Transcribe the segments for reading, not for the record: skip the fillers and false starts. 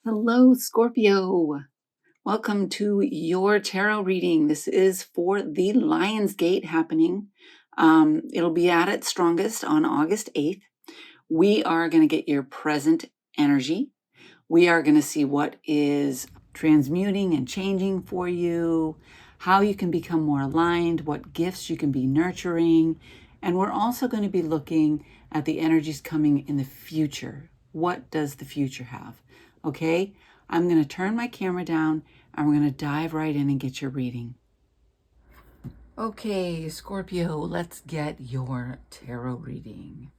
Hello, Scorpio. Welcome to your tarot reading. This is for the Lionsgate happening. It'll be at its strongest on August 8th. We are going to get your present energy. We are going to see what is transmuting and changing for you, how you can become more aligned, what gifts you can be nurturing. And we're also going to be looking at the energies coming in the future. What does the future have? Okay, I'm going to turn my camera down and we're going to dive right in and get your reading. Okay, Scorpio, let's get your tarot reading.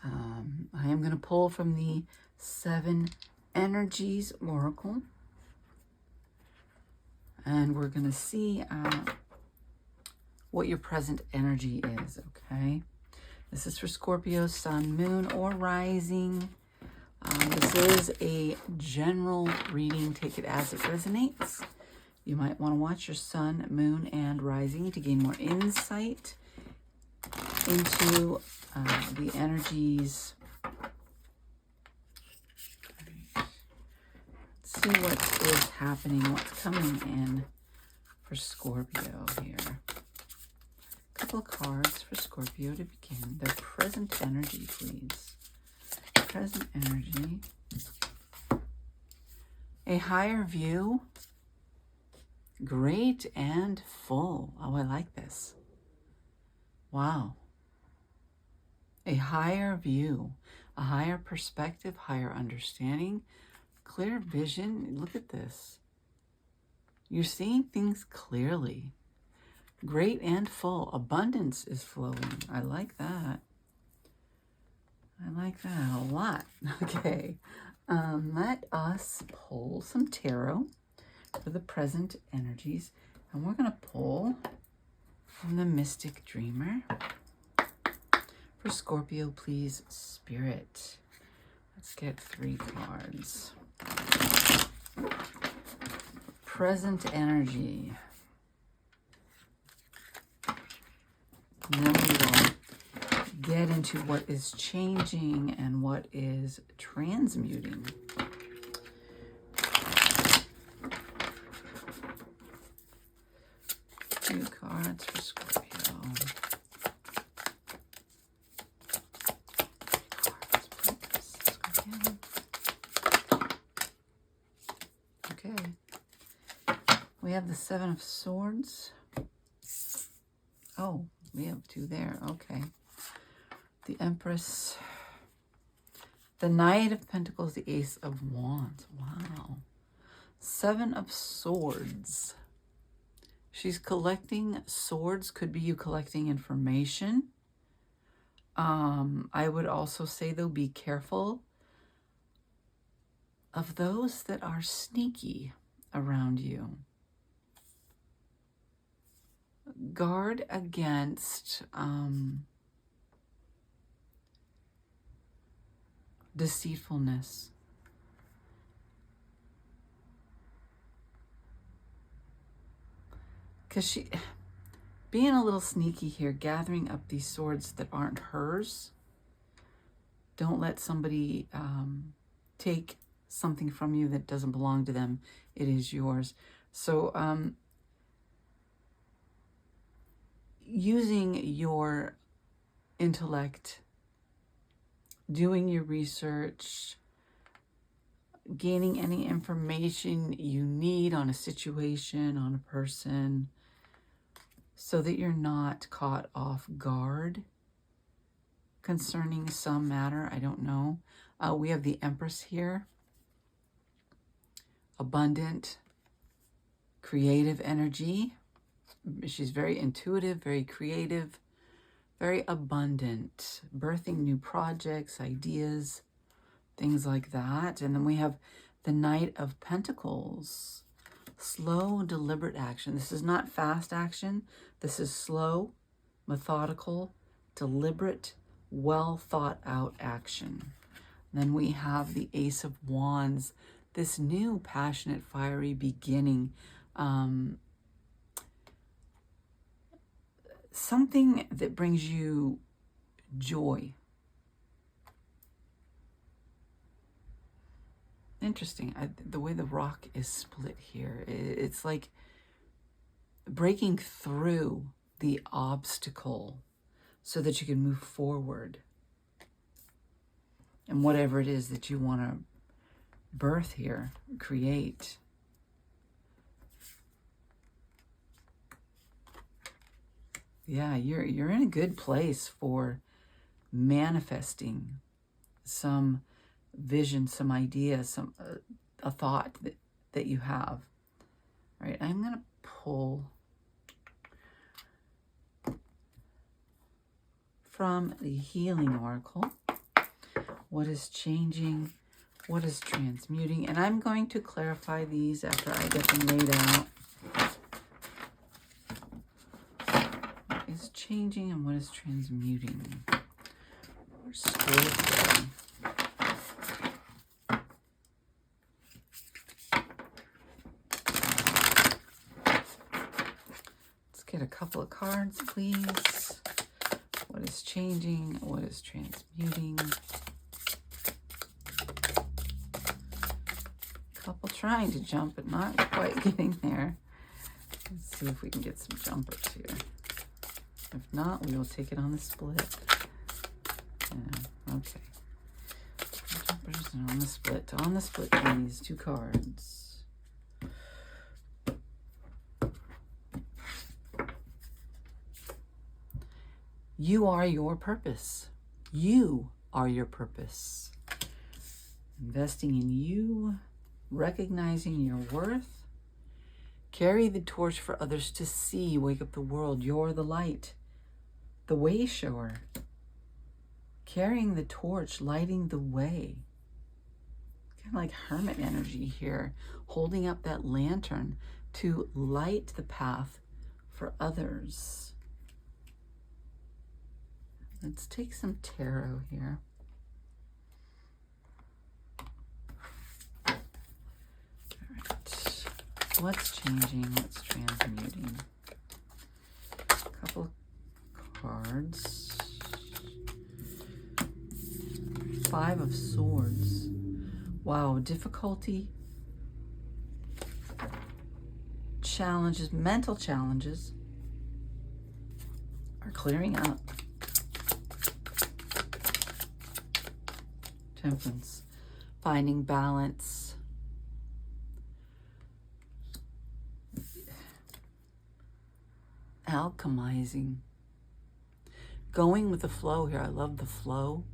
I am going to pull from the Seven Energies Oracle. And we're going to see what your present energy is, okay? This is for Scorpio, Sun, Moon, or Rising. This is a general reading. Take it as it resonates. You might want to watch your Sun, Moon, and Rising to gain more insight into the energies. Let's see what is happening, what's coming in for Scorpio here. A couple of cards for Scorpio to begin. Their present energy, please. Present energy. A higher view. Great and full. Oh, I like this. Wow. A higher view, a higher perspective, higher understanding, clear vision. Look at this. You're seeing things clearly. Great and full. Abundance is flowing. I like that. I like that a lot. Okay. Let us pull some tarot for the present energies. And we're going to pull from the Mystic Dreamer. For Scorpio, please, Spirit. Let's get 3 cards. Present energy. And then we will get into what is changing and what is transmuting. Two cards for Scorpio. Okay. We have the Seven of Swords. Oh, we have 2 there. Okay. The Empress. The Knight of Pentacles, the Ace of Wands. Wow. 7 of Swords. She's collecting swords. Could be you collecting information. I would also say, though, be careful of those that are sneaky around you. Guard against deceitfulness. Because she, being a little sneaky here, gathering up these swords that aren't hers. Don't let somebody take something from you that doesn't belong to them. It is yours. So using your intellect, doing your research, gaining any information you need on a situation, on a person, so that you're not caught off guard concerning some matter. I don't know. We have the Empress here. Abundant, creative energy. She's very intuitive, very creative, very abundant, birthing new projects, ideas, things like that. And then we have the Knight of Pentacles. Slow, deliberate action. This is not fast action. This is slow, methodical, deliberate, well thought out action. And then we have the Ace of Wands, this new passionate, fiery beginning. Something that brings you joy. Interesting. The way the rock is split here, it's like breaking through the obstacle so that you can move forward. And whatever it is that you want to birth here, create. Yeah, you're in a good place for manifesting some vision, some idea, some a thought that you have. All right, I'm going to pull from the Healing Oracle. What is changing? What is transmuting? And I'm going to clarify these after I get them laid out. What is changing and what is transmuting? Or Scorpio. Let's get a couple of cards, please. What is changing? What is transmuting? Couple trying to jump, but not quite getting there. Let's see if we can get some jumpers here. If not, we will take it on the split. Yeah, okay. Jumpers and on the split. On the split, please. 2 cards. You are your purpose. You are your purpose. Investing in you. Recognizing your worth. Carry the torch for others to see. Wake up the world. You're the light. The way shower. Carrying the torch, lighting the way. Kind of like hermit energy here. Holding up that lantern to light the path for others. Let's take some tarot here. What's changing? What's transmuting? A couple of cards. 5 of Swords. Wow, difficulty. Challenges, mental challenges are clearing up. Temperance. Finding balance. Alchemizing. Going with the flow here. I love the flow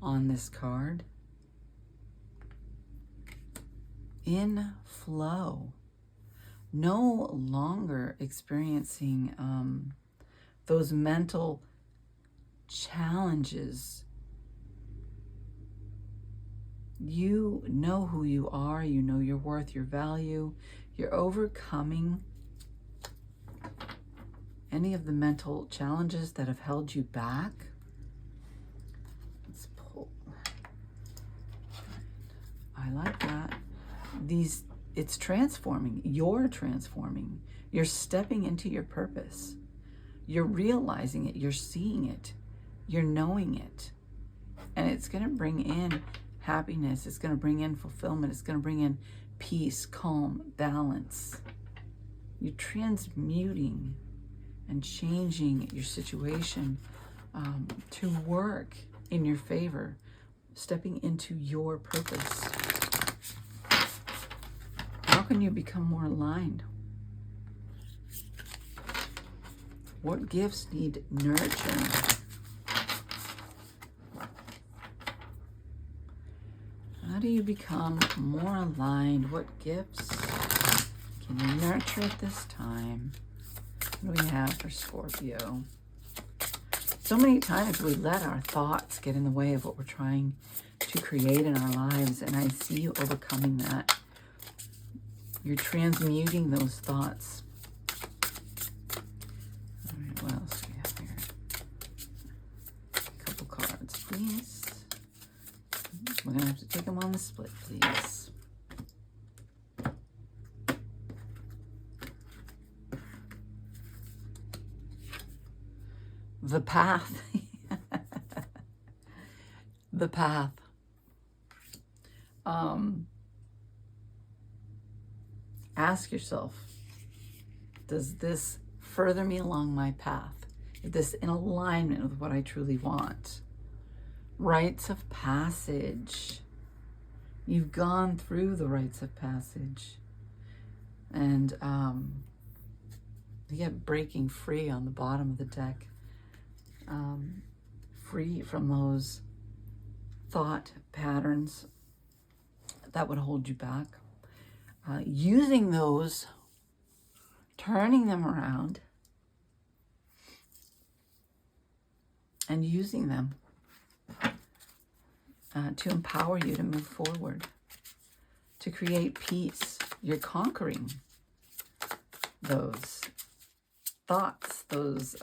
on this card. In flow. No longer experiencing those mental challenges. You know who you are. You know your worth, your value. You're overcoming any of the mental challenges that have held you back. Let's pull. I like that. It's transforming. You're transforming. You're stepping into your purpose. You're realizing it. You're seeing it. You're knowing it. And it's going to bring in happiness. It's going to bring in fulfillment. It's going to bring in peace, calm, balance. You're transmuting and changing your situation to work in your favor, stepping into your purpose. How can you become more aligned? What gifts need nurturing? How do you become more aligned? What gifts can you nurture at this time? What do we have for Scorpio? So many times we let our thoughts get in the way of what we're trying to create in our lives, and I see you overcoming that. You're transmuting those thoughts. All right, what else do we have here? A couple cards, please. We're going to have to take them on the split, please. The path. The path. Ask yourself, does this further me along my path? Is this in alignment with what I truly want? Rites of passage. You've gone through the rites of passage. And you get breaking free on the bottom of the deck. Free from those thought patterns that would hold you back. Using those, turning them around, and using them to empower you to move forward, to create peace. You're conquering those thoughts, those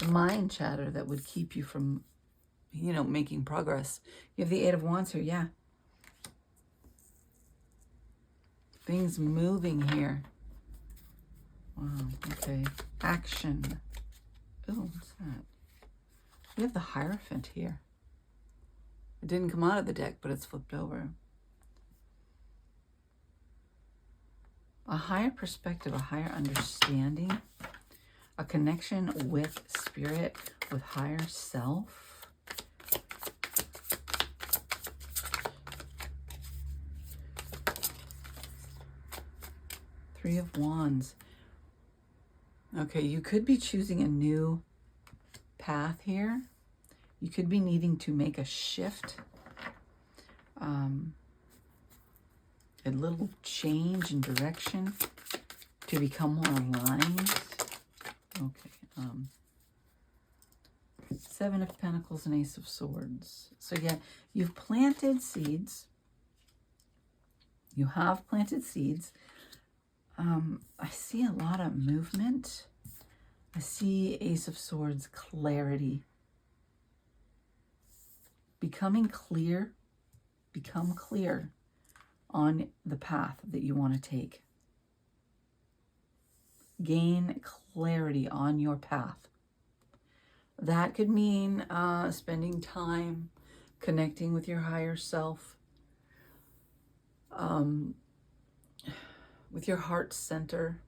mind chatter that would keep you from, you know, making progress. You have the Eight of Wands here, yeah. Things moving here. Wow, okay. Action. Oh, what's that? We have the Hierophant here. It didn't come out of the deck, but it's flipped over. A higher perspective, a higher understanding, a connection with spirit, with higher self. Three of Wands. Okay, you could be choosing a new path here. You could be needing to make a shift, a little change in direction to become more aligned. Okay, Seven of Pentacles and Ace of Swords. So yeah, you've planted seeds. You have planted seeds. I see a lot of movement. I see Ace of Swords, clarity. Becoming clear. Become clear on the path that you want to take. Gain clarity on your path. That could mean spending time connecting with your higher self, with your heart center.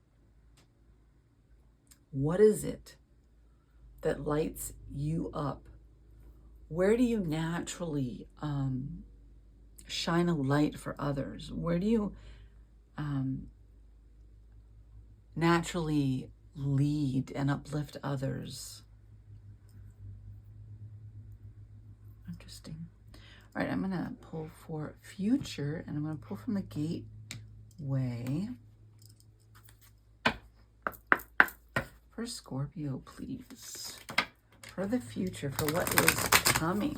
What is it that lights you up? Where do you naturally shine a light for others? Where do you naturally lead and uplift others? Interesting. All right, I'm going to pull for future, and I'm going to pull from the gateway. For Scorpio, please. For the future, for what is coming.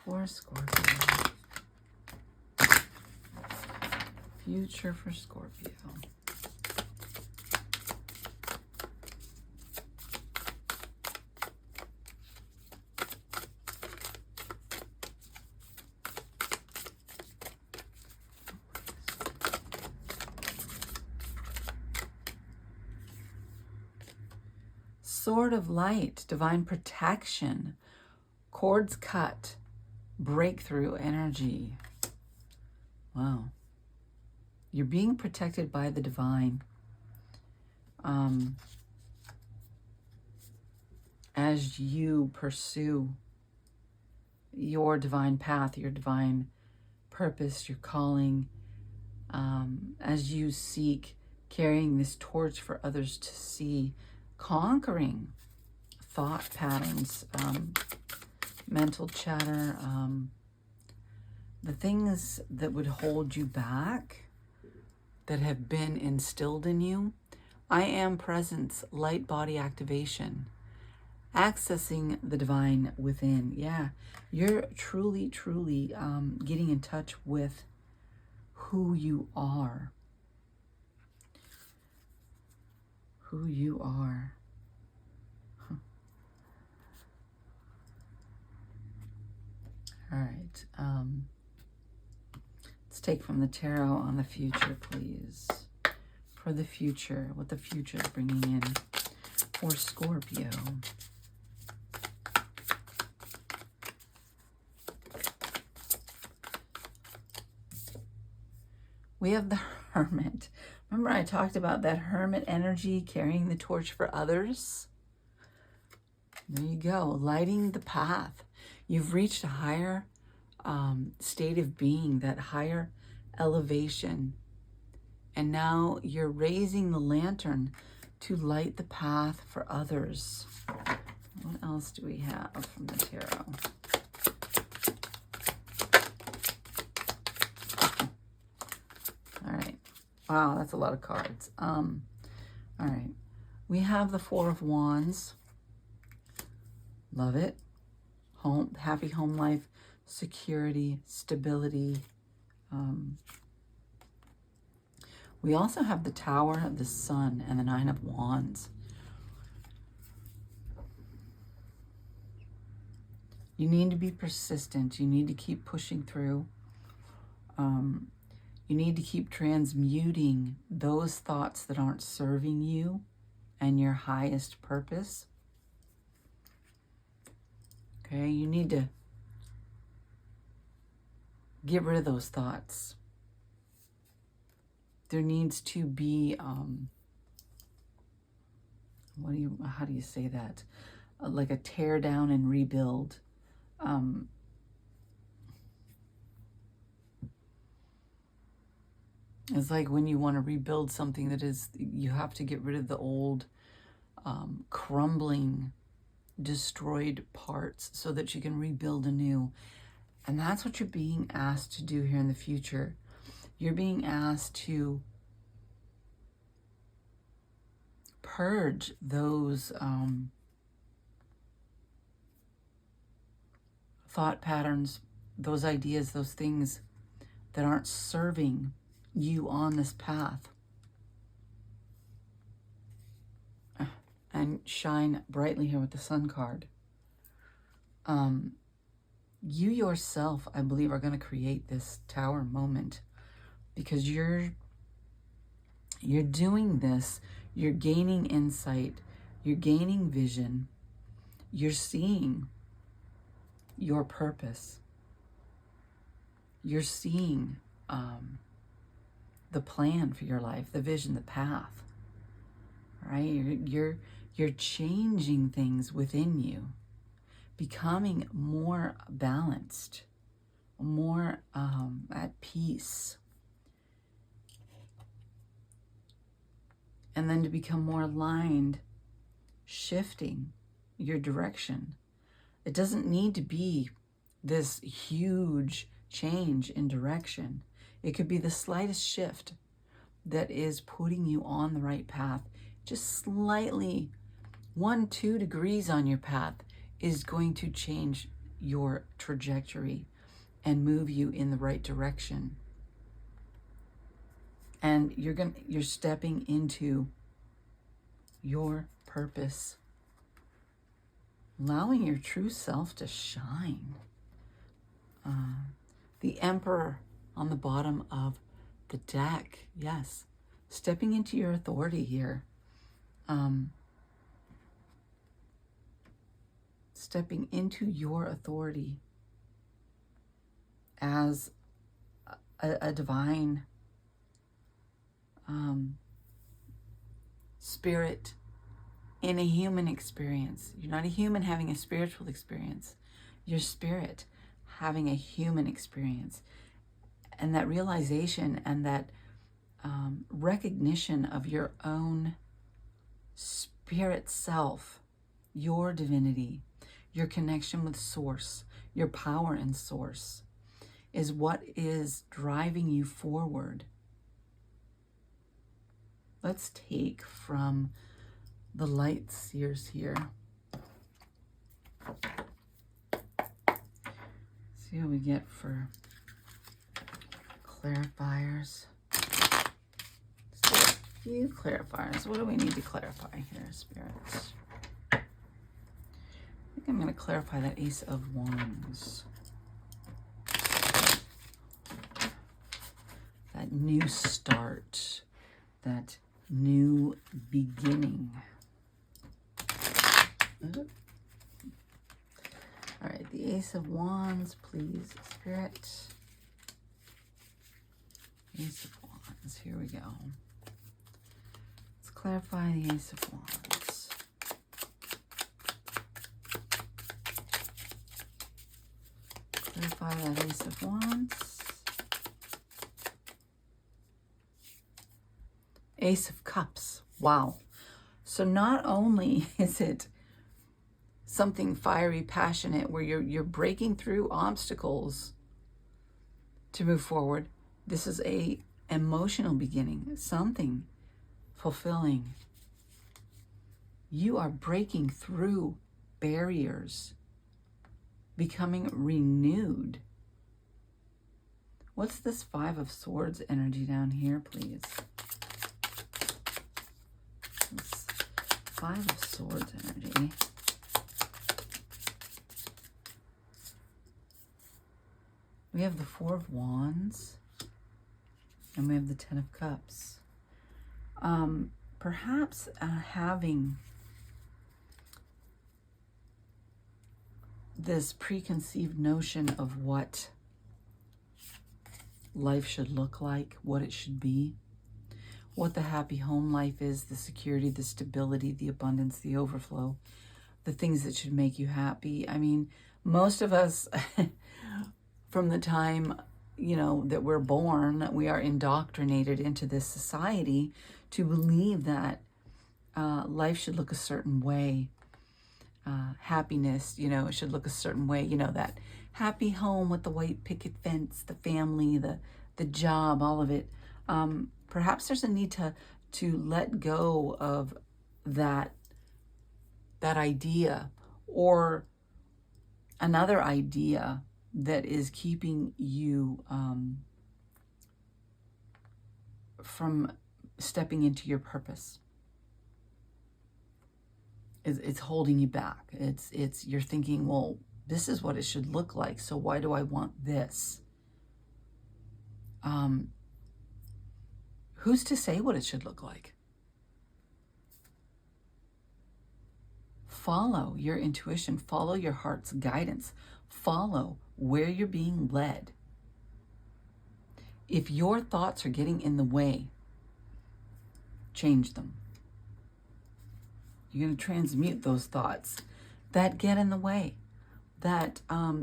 For Scorpio. Future for Scorpio. Sword of Light, divine protection, cords cut, breakthrough energy. Wow. You're being protected by the divine. As you pursue your divine path, your divine purpose, your calling, as you seek carrying this torch for others to see, conquering thought patterns, mental chatter, the things that would hold you back, that have been instilled in you. I am presence, light body activation, accessing the divine within. Yeah, you're truly, truly getting in touch with who you are. Who you are. Huh. All right. Let's take from the tarot on the future, please. For the future, what the future is bringing in for Scorpio. We have the Hermit. Remember I talked about that Hermit energy, carrying the torch for others? There you go, lighting the path. You've reached a higher state of being, that higher elevation. And now you're raising the lantern to light the path for others. What else do we have from the tarot? All right. Wow, that's a lot of cards. All right. We have the Four of Wands. Love it. Home, happy home life, security, stability. We also have the Tower, the Sun, and the Nine of Wands. You need to be persistent. You need to keep pushing through. You need to keep transmuting those thoughts that aren't serving you and your highest purpose. Okay, you need to get rid of those thoughts. There needs to be, how do you say that? Like a tear down and rebuild. It's like when you want to rebuild something that is, you have to get rid of the old, crumbling, destroyed parts so that you can rebuild anew. And that's what you're being asked to do here in the future. You're being asked to purge those thought patterns, those ideas, those things that aren't serving you on this path. And shine brightly here with the Sun card. You yourself, I believe, are going to create this Tower moment, because you're doing this, you're gaining insight, you're gaining vision, you're seeing your purpose, you're seeing the plan for your life, the vision, the path, right? You're changing things within you, becoming more balanced, more at peace. And then to become more aligned, shifting your direction. It doesn't need to be this huge change in direction. It could be the slightest shift that is putting you on the right path. Just slightly, 1-2 degrees on your path is going to change your trajectory and move you in the right direction. And you're stepping into your purpose, allowing your true self to shine. The Emperor on the bottom of the deck, yes, stepping into your authority here. Stepping into your authority as a divine spirit in a human experience. You're not a human having a spiritual experience. You're spirit having a human experience. And that realization and that recognition of your own spirit self, your divinity, your connection with Source, your power in Source, is what is driving you forward. Let's take from the Light Seers here. See what we get for clarifiers. Just a few clarifiers. What do we need to clarify here, spirits? I think I'm going to clarify that Ace of Wands. that new start, that new beginning. All right, the Ace of Wands, please, Spirit. Ace of Wands, here we go. Let's clarify the Ace of Wands. Clarify that Ace of Wands. Ace of Cups. Wow. So not only is it something fiery, passionate, where you're breaking through obstacles to move forward. This is a emotional beginning, something fulfilling. You are breaking through barriers, becoming renewed. What's this Five of Swords energy down here, please? This Five of Swords energy. We have the Four of Wands, and we have the Ten of Cups. Perhaps having this preconceived notion of what life should look like, what it should be, what the happy home life is, the security, the stability, the abundance, the overflow, the things that should make you happy. I mean, most of us... From the time, that we're born, we are indoctrinated into this society to believe that life should look a certain way. Happiness, it should look a certain way. That happy home with the white picket fence, the family, the job, all of it. Perhaps there's a need to let go of that idea, or another idea that is keeping you from stepping into your purpose. It's holding you back. It's you're thinking, well, this is what it should look like, so why do I want this? Who's to say what it should look like? Follow your intuition. Follow your heart's guidance. Follow where you're being led. If your thoughts are getting in the way, change them. You're going to transmute those thoughts that get in the way, that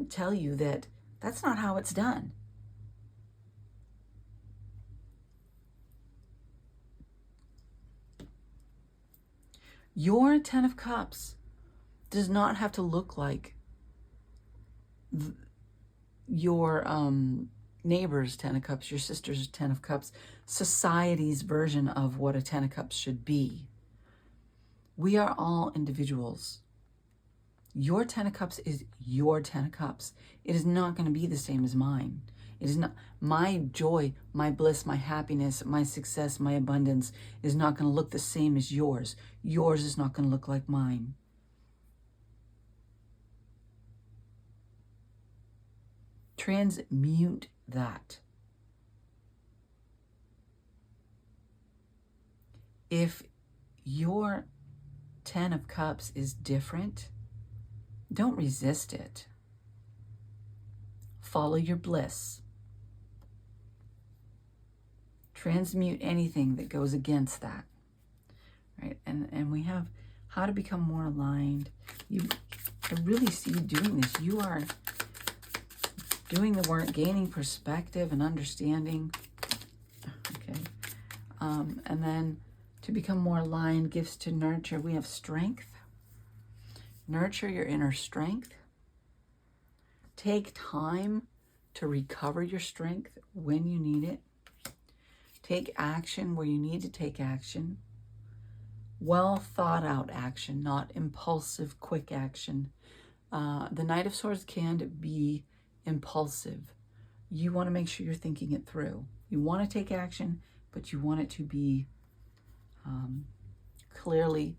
tell you that that's not how it's done. Your Ten of Cups does not have to look like your neighbor's Ten of Cups, your sister's Ten of Cups, society's version of what a Ten of Cups should be. We are all individuals. Your Ten of Cups is your Ten of Cups. It is not going to be the same as mine. It is not. My joy, my bliss, my happiness, my success, my abundance is not going to look the same as yours. Yours is not going to look like mine. Transmute that. If your Ten of Cups is different, don't resist it. Follow your bliss. Transmute anything that goes against that. Right? And we have how to become more aligned. I really see you doing this. You are doing the work, gaining perspective and understanding. Okay. And then to become more aligned, gifts to nurture. We have strength. Nurture your inner strength. Take time to recover your strength when you need it. Take action where you need to take action. Well thought out action, not impulsive, quick action. The Knight of Swords can be impulsive. You want to make sure you're thinking it through. You want to take action, but you want it to be clearly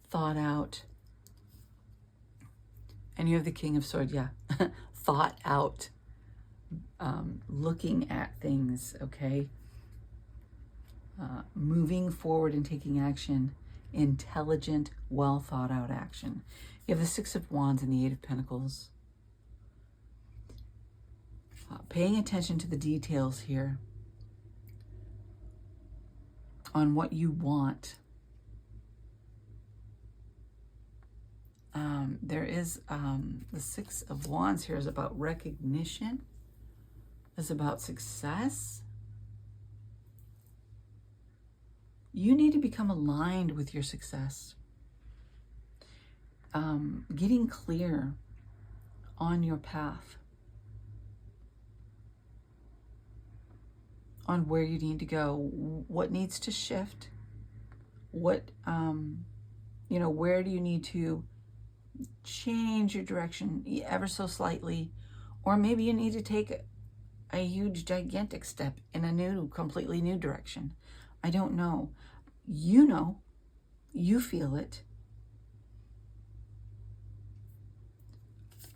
thought out. And you have the King of Swords, yeah, thought out, looking at things, okay? moving forward and taking action, intelligent, well thought out action. You have the Six of Wands and the Eight of Pentacles. Paying attention to the details here on what you want. There is the Six of Wands here is about recognition, is about success. You need to become aligned with your success. Getting clear on your path, on where you need to go, what needs to shift, what, where do you need to change your direction ever so slightly, or maybe you need to take a huge, gigantic step in a completely new direction. I don't know. You know, you feel it.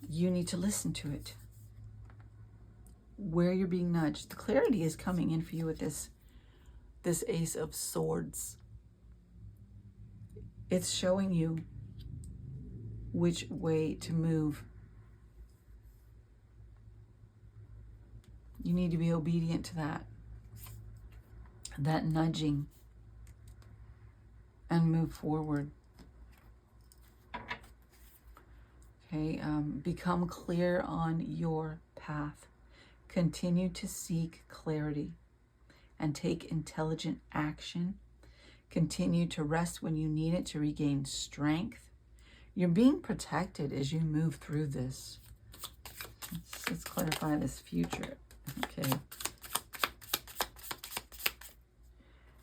You need to listen to it. Where you're being nudged. The clarity is coming in for you with this Ace of Swords. It's showing you which way to move. You need to be obedient to that nudging, and move forward. Okay, become clear on your path. Continue to seek clarity and take intelligent action. Continue to rest when you need it to regain strength. You're being protected as you move through this. Let's clarify this future. Okay.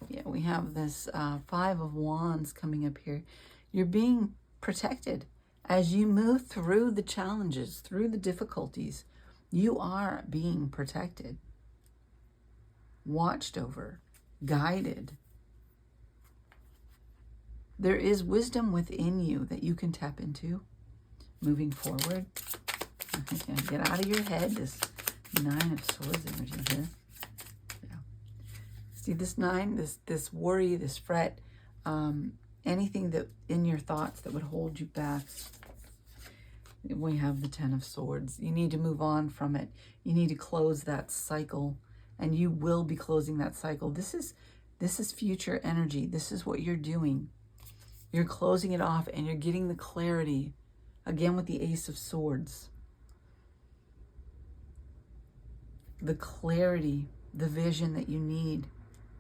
Yeah, we have this Five of Wands coming up here. You're being protected as you move through the challenges, through the difficulties. You are being protected, watched over, guided. There is wisdom within you that you can tap into moving forward. Okay, get out of your head, this Nine of Swords energy here. Yeah. See this nine, this worry, this fret, anything that in your thoughts that would hold you back. We have the Ten of Swords. You need to move on from it. You need to close that cycle, and you will be closing that cycle. This is future energy. This is what you're doing. You're closing it off, and you're getting the clarity, again with the Ace of Swords. The clarity, the vision that you need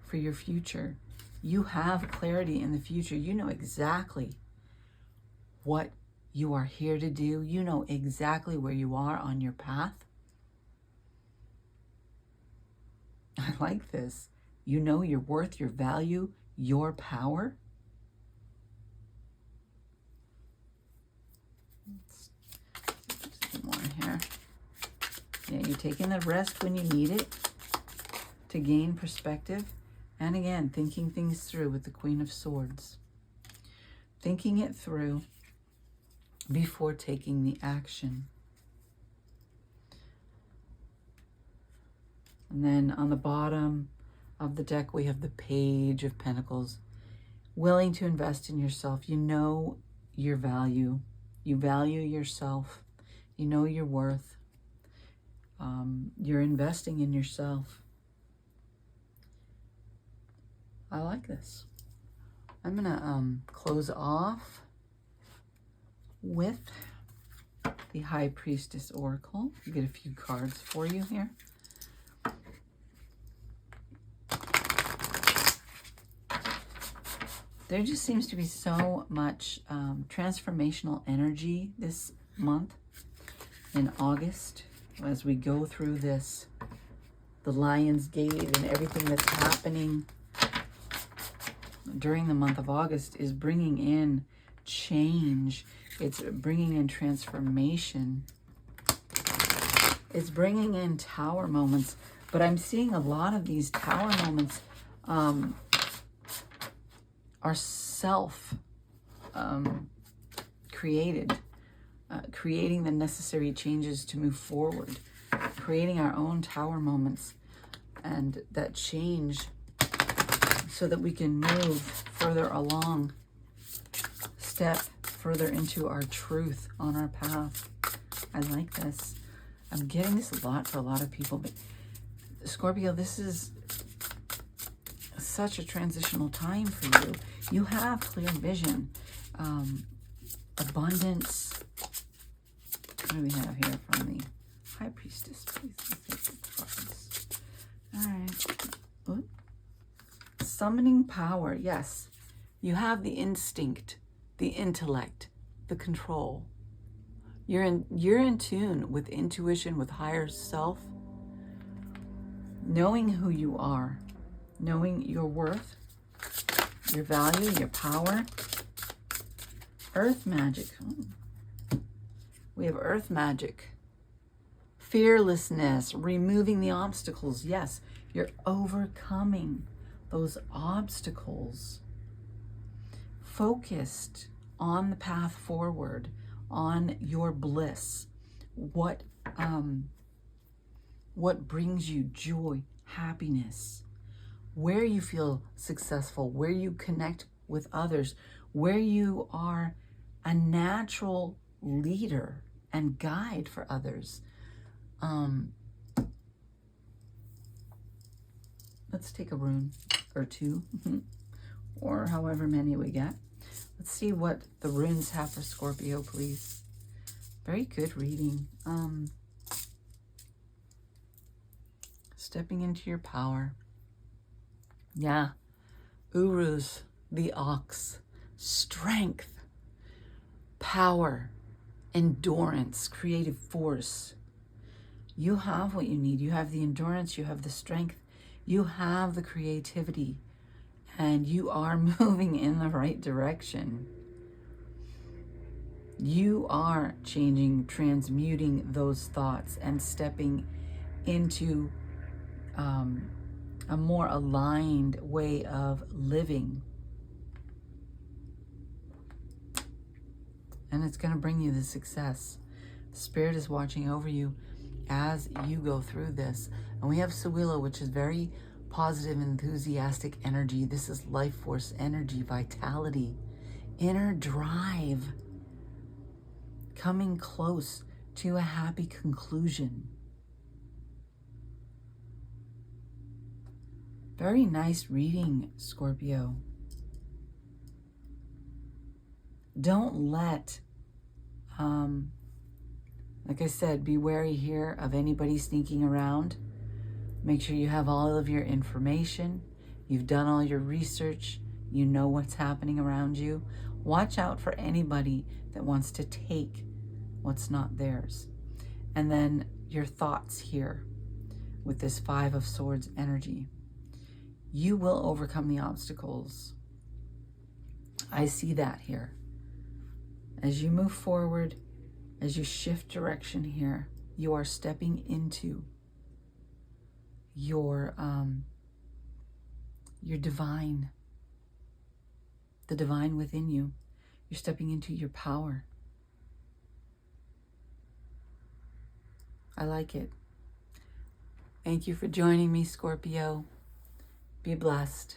for your future. You have clarity in the future. You know exactly what you are here to do. You know exactly where you are on your path. I like this. You know your worth, your value, your power. Just more here. Yeah, you're taking the rest when you need it to gain perspective. And again, thinking things through with the Queen of Swords. Thinking it through before taking the action. And then on the bottom of the deck, we have the Page of Pentacles. Willing to invest in yourself. You know your value. You value yourself. You know your worth. You're investing in yourself. I like this. I'm going to close off with the High Priestess Oracle. I'll get a few cards for you here. There just seems to be so much transformational energy this month in August as we go through this, the Lion's Gate and everything that's happening during the month of August is bringing in change. It's bringing in transformation. It's bringing in tower moments. But I'm seeing a lot of these tower moments are self-created. Creating the necessary changes to move forward. Creating our own tower moments. And that change so that we can move further along, step further into our truth on our path. I like this. I'm getting this a lot for a lot of people, but Scorpio, this is such a transitional time for you. You have clear vision, abundance. What do we have here from the High Priestess? Please, let's take the cards. All right. Ooh. Summoning power. Yes, you have the instinct, the intellect, the control. You're in tune with intuition, with higher self, knowing who you are, knowing your worth, your value, your power. Earth magic. We have earth magic. Fearlessness, removing the obstacles. Yes, you're overcoming those obstacles. Focused on the path forward, on your bliss. What brings you joy, happiness, where you feel successful, where you connect with others, where you are a natural leader and guide for others. Let's take a rune or two, or however many we get. Let's see what the runes have for Scorpio, please. Very good reading. Stepping into your power. Yeah. Uruz, the ox. Strength, power, endurance, creative force. You have what you need. You have the endurance, you have the strength, you have the creativity, and you are moving in the right direction. You are changing, transmuting those thoughts and stepping into a more aligned way of living. And it's going to bring you the success. Spirit is watching over you as you go through this. And we have Sewillow, which is very positive, enthusiastic energy. This is life force energy, vitality, inner drive, coming close to a happy conclusion. Very nice reading, Scorpio. Don't let, like I said, be wary here of anybody sneaking around. Make sure you have all of your information. You've done all your research. You know what's happening around you. Watch out for anybody that wants to take what's not theirs. And then your thoughts here with this Five of Swords energy. You will overcome the obstacles. I see that here. As you move forward, as you shift direction here, you are stepping into your divine, the divine within you. You're stepping into your power. I like it. Thank you for joining me, Scorpio. Be blessed.